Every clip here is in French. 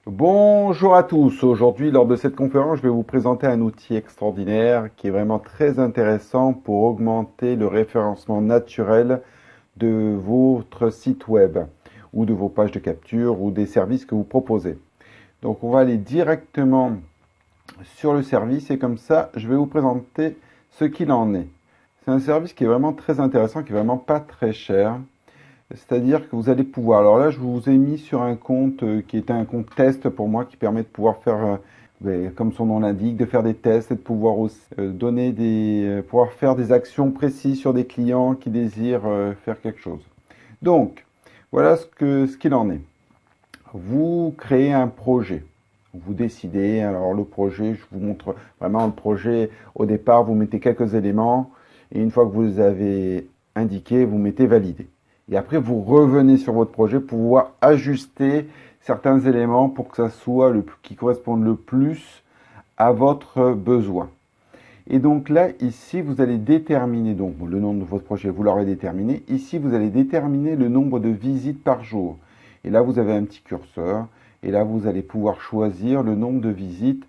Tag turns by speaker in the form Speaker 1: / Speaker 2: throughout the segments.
Speaker 1: Bonjour à tous. Aujourd'hui, lors de cette conférence, je vais vous présenter un outil extraordinaire qui est vraiment très intéressant pour augmenter le référencement naturel de votre site web ou de vos pages de capture ou des services que vous proposez. Donc, on va aller directement sur le service et comme ça, je vais vous présenter ce qu'il en est. C'est un service qui est vraiment très intéressant, qui est vraiment pas très cher. C'est-à-dire que vous allez pouvoir, alors là je vous ai mis sur un compte qui est un compte test pour moi qui permet de pouvoir faire, comme son nom l'indique, de faire des tests et de pouvoir aussi donner pouvoir faire des actions précises sur des clients qui désirent faire quelque chose. Donc, voilà ce qu'il en est. Vous créez un projet. Vous décidez, alors le projet, je vous montre vraiment le projet. Au départ, vous mettez quelques éléments et une fois que vous les avez indiqués, vous mettez valider. Et après, vous revenez sur votre projet pour pouvoir ajuster certains éléments pour que ça soit qui corresponde le plus à votre besoin. Et donc là, ici, vous allez déterminer, donc le nom de votre projet, vous l'aurez déterminé. Ici, vous allez déterminer le nombre de visites par jour. Et là, vous avez un petit curseur. Et là, vous allez pouvoir choisir le nombre de visites.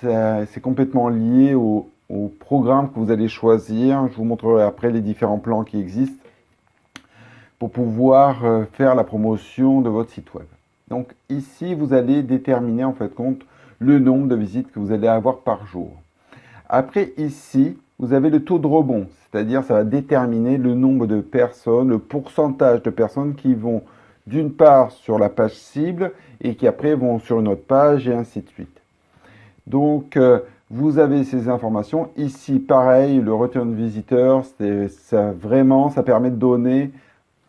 Speaker 1: C'est complètement lié au programme que vous allez choisir. Je vous montrerai après les différents plans qui existent pour pouvoir faire la promotion de votre site web. Donc ici, vous allez déterminer en fait compte le nombre de visites que vous allez avoir par jour. Après, ici, vous avez le taux de rebond, c'est-à-dire ça va déterminer le nombre de personnes, le pourcentage de personnes qui vont d'une part sur la page cible et qui après vont sur une autre page et ainsi de suite. Donc, vous avez ces informations. Ici, pareil, le return visitor, ça permet de donner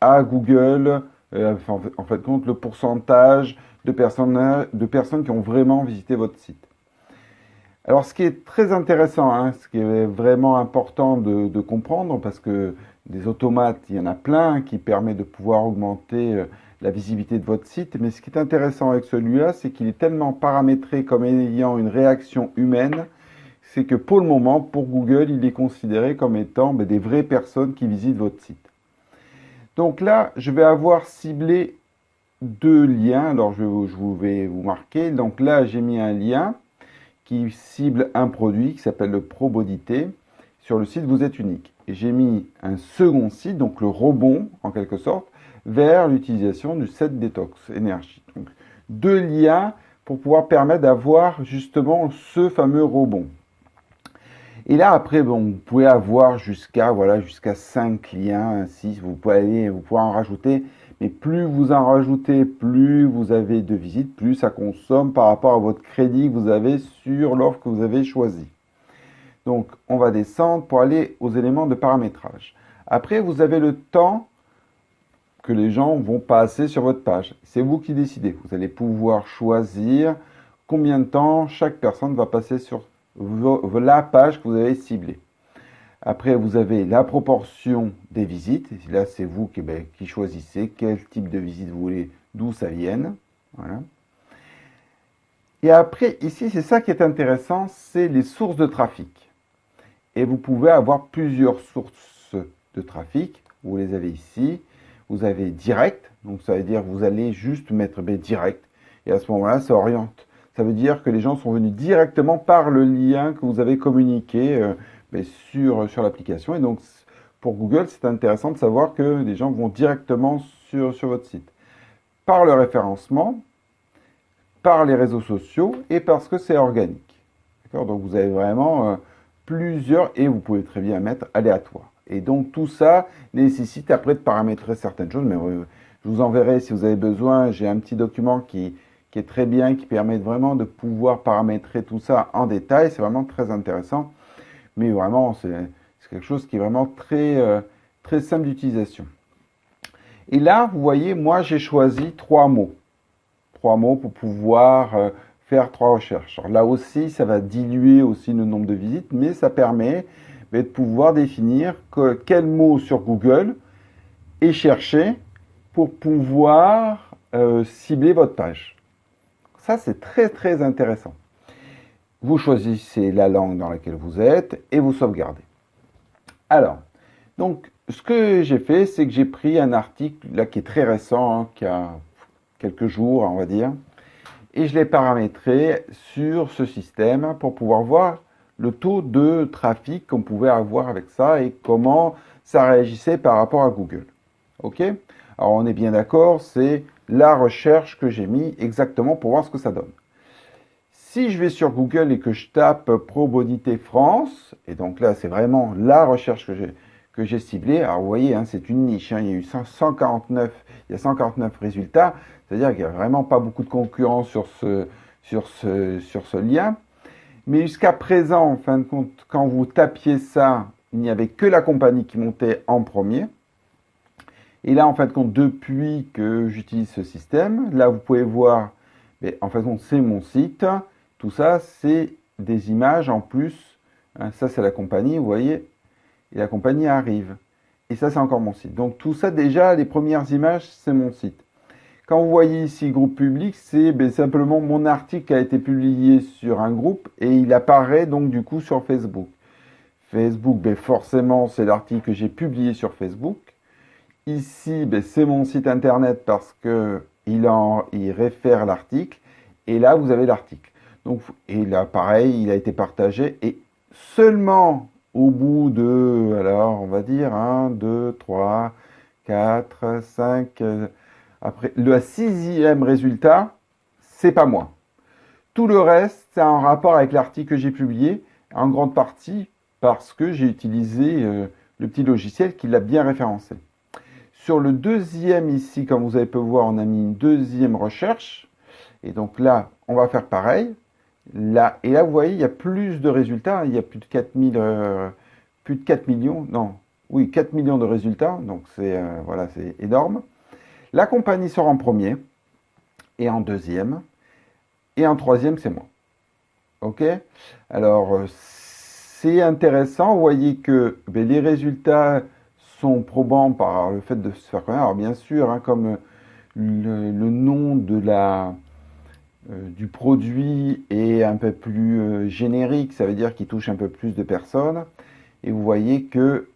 Speaker 1: à Google, en fait compte, le pourcentage de personnes qui ont vraiment visité votre site. Alors, ce qui est très intéressant, hein, ce qui est vraiment important de comprendre, parce que des automates, il y en a plein qui permettent de pouvoir augmenter la visibilité de votre site. Mais ce qui est intéressant avec celui-là, c'est qu'il est tellement paramétré comme ayant une réaction humaine, c'est que pour le moment, pour Google, il est considéré comme étant des vraies personnes qui visitent votre site. Donc là, je vais avoir ciblé deux liens. Alors, vais vous marquer. Donc là, j'ai mis un lien qui cible un produit qui s'appelle le ProBodyT. Sur le site, vous êtes unique. Et j'ai mis un second site, donc le rebond en quelque sorte, vers l'utilisation du set détox énergie. Donc, deux liens pour pouvoir permettre d'avoir justement ce fameux rebond. Et là, après, bon, vous pouvez avoir jusqu'à 5 liens, 6, vous pouvez en rajouter. Mais plus vous en rajoutez, plus vous avez de visites, plus ça consomme par rapport à votre crédit que vous avez sur l'offre que vous avez choisie. Donc, on va descendre pour aller aux éléments de paramétrage. Après, vous avez le temps que les gens vont passer sur votre page. C'est vous qui décidez. Vous allez pouvoir choisir combien de temps chaque personne va passer sur la page que vous avez ciblée. Après, vous avez la proportion des visites. Et là, c'est vous qui choisissez quel type de visite vous voulez, d'où ça vienne. Voilà. Et après, ici, c'est ça qui est intéressant, c'est les sources de trafic. Et vous pouvez avoir plusieurs sources de trafic. Vous les avez ici. Vous avez direct, donc ça veut dire que vous allez juste mettre direct. Et à ce moment-là, ça oriente. Ça veut dire que les gens sont venus directement par le lien que vous avez communiqué sur l'application. Et donc, pour Google, c'est intéressant de savoir que les gens vont directement sur votre site. Par le référencement, par les réseaux sociaux et parce que c'est organique. Donc, vous avez vraiment plusieurs et vous pouvez très bien mettre aléatoire. Et donc, tout ça nécessite après de paramétrer certaines choses. Mais je vous enverrai si vous avez besoin. J'ai un petit document qui est très bien, qui permet vraiment de pouvoir paramétrer tout ça en détail. C'est vraiment très intéressant. Mais vraiment, c'est quelque chose qui est vraiment très simple d'utilisation. Et là, vous voyez, moi, j'ai choisi 3 mots. 3 mots pour pouvoir faire 3 recherches. Alors là aussi, ça va diluer aussi le nombre de visites, mais ça permet de pouvoir définir quel mot sur Google est cherché pour pouvoir cibler votre page. Ça, c'est très intéressant. Vous choisissez la langue dans laquelle vous êtes et vous sauvegardez. Alors, donc, ce que j'ai fait, c'est que j'ai pris un article là qui est très récent, hein, qui a quelques jours, on va dire. et je l'ai paramétré sur ce système pour pouvoir voir le taux de trafic qu'on pouvait avoir avec ça et comment ça réagissait par rapport à Google. Ok? Alors on est bien d'accord, c'est la recherche que j'ai mis exactement pour voir ce que ça donne. Si je vais sur Google et que je tape Probonité France, et donc là c'est vraiment la recherche que j'ai ciblée, alors vous voyez, hein, c'est une niche, hein, il y a eu 149, il y a 149 résultats, c'est-à-dire qu'il n'y a vraiment pas beaucoup de concurrence sur ce lien. Mais jusqu'à présent, en fin de compte, quand vous tapiez ça, il n'y avait que la compagnie qui montait en premier. Et là, en fin de compte, depuis que j'utilise ce système, là, vous pouvez voir, mais en fin de compte, c'est mon site. Tout ça, c'est des images en plus. Hein, ça, c'est la compagnie, vous voyez. Et la compagnie arrive. Et ça, c'est encore mon site. Donc, tout ça, déjà, les premières images, c'est mon site. Quand vous voyez ici groupe public, c'est simplement mon article qui a été publié sur un groupe et il apparaît donc du coup sur Facebook. Facebook, forcément, c'est l'article que j'ai publié sur Facebook. Ici, c'est mon site internet parce que il réfère l'article. Et là, vous avez l'article. Donc, et là, pareil, il a été partagé. Et seulement au bout de, alors, on va dire, 1, 2, 3, 4, 5. Après, le sixième résultat, c'est pas moi. Tout le reste, c'est en rapport avec l'article que j'ai publié, en grande partie parce que j'ai utilisé le petit logiciel qui l'a bien référencé. Sur le deuxième ici, comme vous avez pu voir, on a mis une deuxième recherche. Et donc là, on va faire pareil. Là, et là, vous voyez, il y a plus de résultats. Il y a plus de 4000, plus de 4 millions. Non, oui, 4 millions de résultats. Donc c'est voilà, c'est énorme. La compagnie sort en premier, et en deuxième, et en troisième, c'est moi. Ok? Alors, c'est intéressant. Vous voyez que les résultats sont probants par le fait de se faire connaître. Alors, bien sûr, hein, comme le nom du produit est un peu plus générique, ça veut dire qu'il touche un peu plus de personnes. Et vous voyez que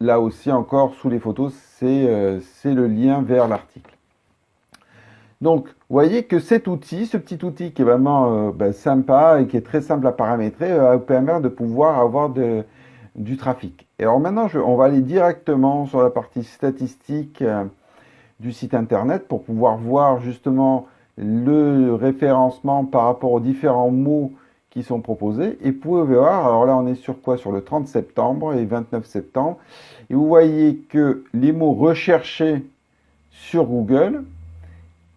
Speaker 1: là aussi, encore, sous les photos, c'est le lien vers l'article. Donc, vous voyez que cet outil, ce petit outil qui est vraiment sympa et qui est très simple à paramétrer, va vous permettre de pouvoir avoir du trafic. Et alors maintenant, on va aller directement sur la partie statistique du site internet pour pouvoir voir justement le référencement par rapport aux différents mots qui sont proposés. Et vous pouvez voir, alors là on est sur quoi? Sur le 30 septembre et 29 septembre. Et vous voyez que les mots recherchés sur Google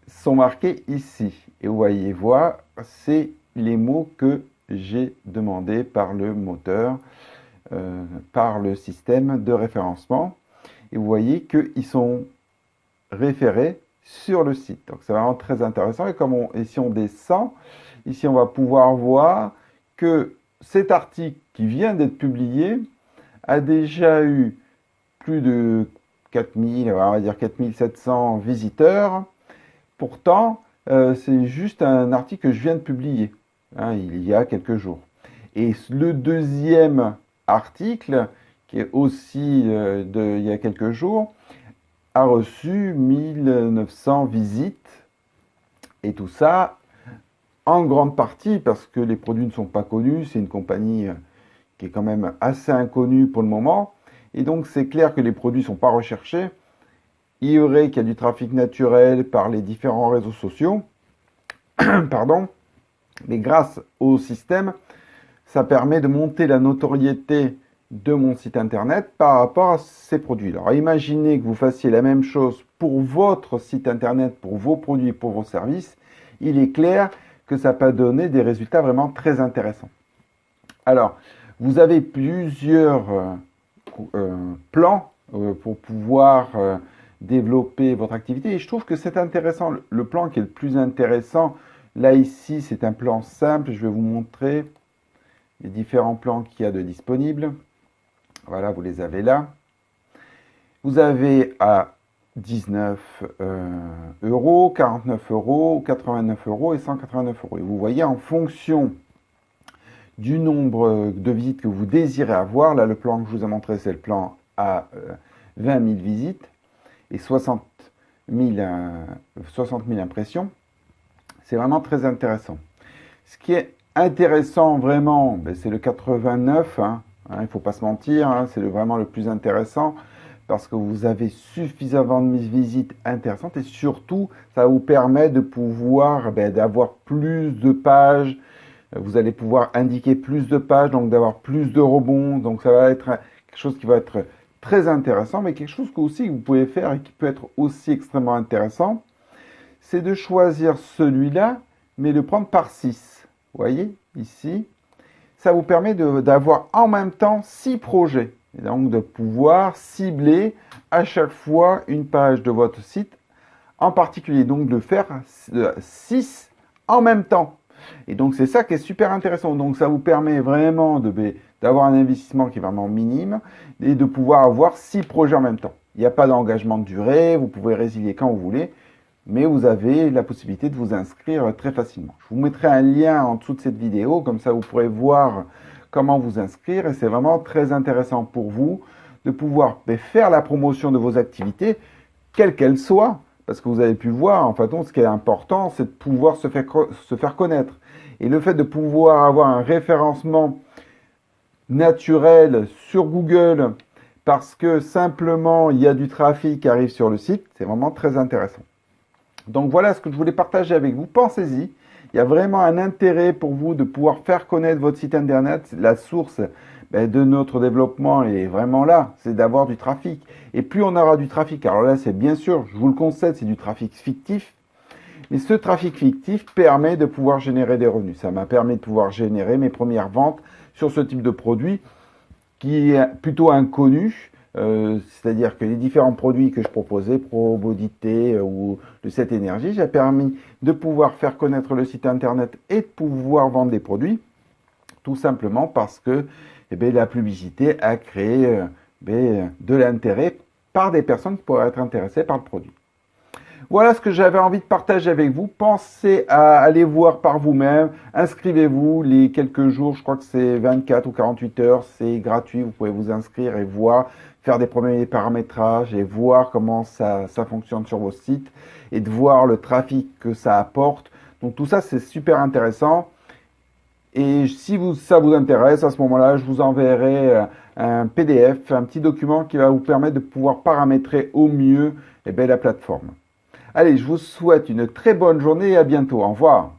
Speaker 1: sont marqués ici. Et vous voyez, voir, c'est les mots que j'ai demandés par le moteur, par le système de référencement. Et vous voyez qu'ils sont référés sur le site. Donc c'est vraiment très intéressant. Et si on descend, ici on va pouvoir voir que cet article qui vient d'être publié a déjà eu plus de 4000, on va dire 4700 visiteurs. Pourtant, c'est juste un article que je viens de publier, hein, il y a quelques jours. Et le deuxième article, qui est aussi il y a quelques jours, a reçu 1900 visites. Et tout ça, en grande partie, parce que les produits ne sont pas connus, c'est une compagnie qui est quand même assez inconnue pour le moment. Et donc, c'est clair que les produits ne sont pas recherchés. Il y aurait qu'il y a du trafic naturel par les différents réseaux sociaux, pardon, mais grâce au système, ça permet de monter la notoriété de mon site internet par rapport à ces produits. Alors imaginez que vous fassiez la même chose pour votre site internet, pour vos produits, pour vos services. Il est clair que ça peut donner des résultats vraiment très intéressants. Alors, vous avez plusieurs plans pour pouvoir développer votre activité. Et je trouve que c'est intéressant. Le plan qui est le plus intéressant, là ici, c'est un plan simple. Je vais vous montrer les différents plans qu'il y a de disponibles. Voilà, vous les avez là. Vous avez à 19 euros, 49 euros, 89 euros et 189 euros. Et vous voyez, en fonction du nombre de visites que vous désirez avoir, là le plan que je vous ai montré, c'est le plan à 20 000 visites et 60 000 impressions. C'est vraiment très intéressant. Ce qui est intéressant vraiment, ben, c'est le 89, il ne faut pas se mentir, c'est vraiment le plus intéressant parce que vous avez suffisamment de visites intéressantes et surtout, ça vous permet de pouvoir d'avoir plus de pages. Vous allez pouvoir indiquer plus de pages, donc d'avoir plus de rebonds. Donc ça va être quelque chose qui va être très intéressant, mais quelque chose que aussi vous pouvez faire et qui peut être aussi extrêmement intéressant, c'est de choisir celui-là, mais le prendre par 6. Vous voyez, ici, ça vous permet d'avoir en même temps 6 projets. Et donc de pouvoir cibler à chaque fois une page de votre site en particulier. Donc de faire 6 en même temps. Et donc c'est ça qui est super intéressant. Donc ça vous permet vraiment d'avoir un investissement qui est vraiment minime et de pouvoir avoir 6 projets en même temps. Il n'y a pas d'engagement de durée, vous pouvez résilier quand vous voulez, mais vous avez la possibilité de vous inscrire très facilement. Je vous mettrai un lien en dessous de cette vidéo, comme ça vous pourrez voir comment vous inscrire et c'est vraiment très intéressant pour vous de pouvoir faire la promotion de vos activités, quelles qu'elles soient. Parce que vous avez pu voir, en fait, ce qui est important, c'est de pouvoir se faire connaître. Et le fait de pouvoir avoir un référencement naturel sur Google, parce que simplement il y a du trafic qui arrive sur le site, c'est vraiment très intéressant. Donc voilà ce que je voulais partager avec vous. Pensez-y. Il y a vraiment un intérêt pour vous de pouvoir faire connaître votre site internet. La source de notre développement est vraiment là, c'est d'avoir du trafic. Et plus on aura du trafic, alors là c'est bien sûr, je vous le concède, c'est du trafic fictif, mais ce trafic fictif permet de pouvoir générer des revenus. Ça m'a permis de pouvoir générer mes premières ventes sur ce type de produit qui est plutôt inconnu. C'est-à-dire que les différents produits que je proposais, Probodité ou de cette énergie, j'ai permis de pouvoir faire connaître le site internet et de pouvoir vendre des produits, tout simplement parce que la publicité a créé de l'intérêt par des personnes qui pourraient être intéressées par le produit. Voilà ce que j'avais envie de partager avec vous. Pensez à aller voir par vous-même. Inscrivez-vous les quelques jours, je crois que c'est 24 ou 48 heures, c'est gratuit. Vous pouvez vous inscrire et voir, faire des premiers paramétrages et voir comment ça fonctionne sur vos sites et de voir le trafic que ça apporte. Donc tout ça, c'est super intéressant. Et si ça vous intéresse, à ce moment-là, je vous enverrai un PDF, un petit document qui va vous permettre de pouvoir paramétrer au mieux la plateforme. Allez, je vous souhaite une très bonne journée et à bientôt. Au revoir.